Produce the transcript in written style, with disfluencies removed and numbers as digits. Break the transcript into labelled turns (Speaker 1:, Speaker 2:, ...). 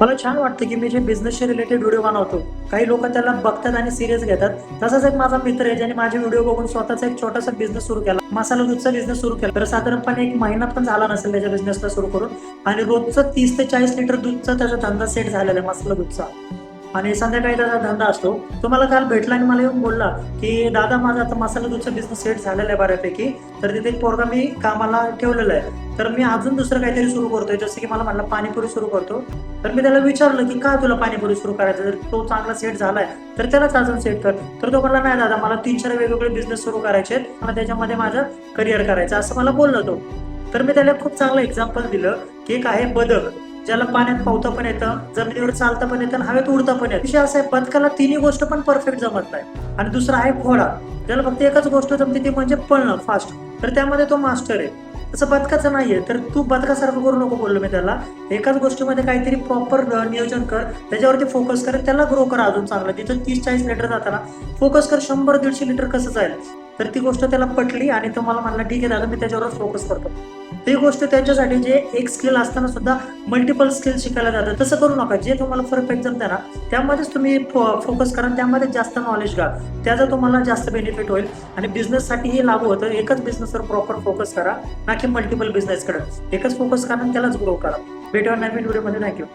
Speaker 1: मला छान वाटतं की मी जे बिझनेसशी रिलेटेड व्हिडिओ बनवतो, काही लोक त्याला बघतात आणि सिरियस घेतात. तसाच एक माझा मित्र आहे ज्याने माझे व्हिडिओ बघून स्वतःचा एक छोटासा बिझनेस सुरू केला. मसाला दूधचा बिझनेस सुरू केला. तर साधारणपणे 1 महिना पण झाला नसेल त्याच्या बिझनेसला सुरू करून, आणि रोजचं 30 ते 40 लिटर दूधचा त्याचा धंदा सेट झालेला आहे मसाला दूधचा. आणि संध्याकाळी त्याचा धंदा असतो. तो मला काल भेटला आणि मला येऊन बोलला की दादा, माझा आता मसाला दूधचा बिझनेस सेट झालेला आहे बऱ्यापैकी. तर तिथे एक पोरगा मी कामाला ठेवलेला आहे. तर मी अजून दुसरं काहीतरी सुरू करतोय, जसं की मला म्हणला पाणीपुरी सुरू करतो. तर मी त्याला विचारलं की का तुला पाणीपुरी सुरू करायचं, जर तो चांगला सेट झालाय तर त्यालाच अजून सेट कर. तर तो म्हणला नाही दादा, मला 3-4 वेगवेगळे बिझनेस सुरू करायचे आहेत, मला त्याच्यामध्ये माझं करिअर करायचं, असं मला बोलला तो. तर मी त्याला खूप चांगलं एक्झाम्पल दिलं की एक आहे बदक, ज्याला पाण्यात पावता पण येतं, जमिनीवर चालता पण येतं आणि हवेत उडता पण येतं. विषय असा आहे, बदकाला तिन्ही गोष्ट पण परफेक्ट जमत नाही. आणि दुसरा आहे घोडा, ज्याला फक्त एकच गोष्ट जमते ती म्हणजे पळणं फास्ट. तर त्यामध्ये तो मास्टर आहे. तसं बदकाचं नाहीये. तर तू बदकासारखं करू नको बोललो मी त्याला. एकाच गोष्टीमध्ये काहीतरी प्रॉपर नियोजन कर, त्याच्यावरती फोकस कर, त्याला ग्रो कर अजून चांगलं. तिथं 30-40 लिटर जाताना फोकस कर 100-150 लिटर कसं जाईल. तर ती गोष्ट त्याला पटली आणि तो मला म्हणला ठीक आहे दादा, मी त्याच्यावर फोकस करतो. ती गोष्ट त्यांच्यासाठी जे एक स्किल असताना सुद्धा मल्टिपल स्किल शिकायला जातात, तसं करू नका. जे तुम्हाला परफेक्ट जमतं ना त्यामध्येच तुम्ही फोकस करा, त्यामध्ये जास्त नॉलेज घ्या, त्याचा तुम्हाला जास्त बेनिफिट होईल. आणि बिझनेससाठी हे लागू होतं. एकच बिझनेसवर प्रॉपर फोकस करा, ना की मल्टिपल बिझनेसकडे. एकच फोकस करा आणि त्यालाच ग्रो करा. भेटूया नवीन व्हिडिओमध्ये. थँक्यू.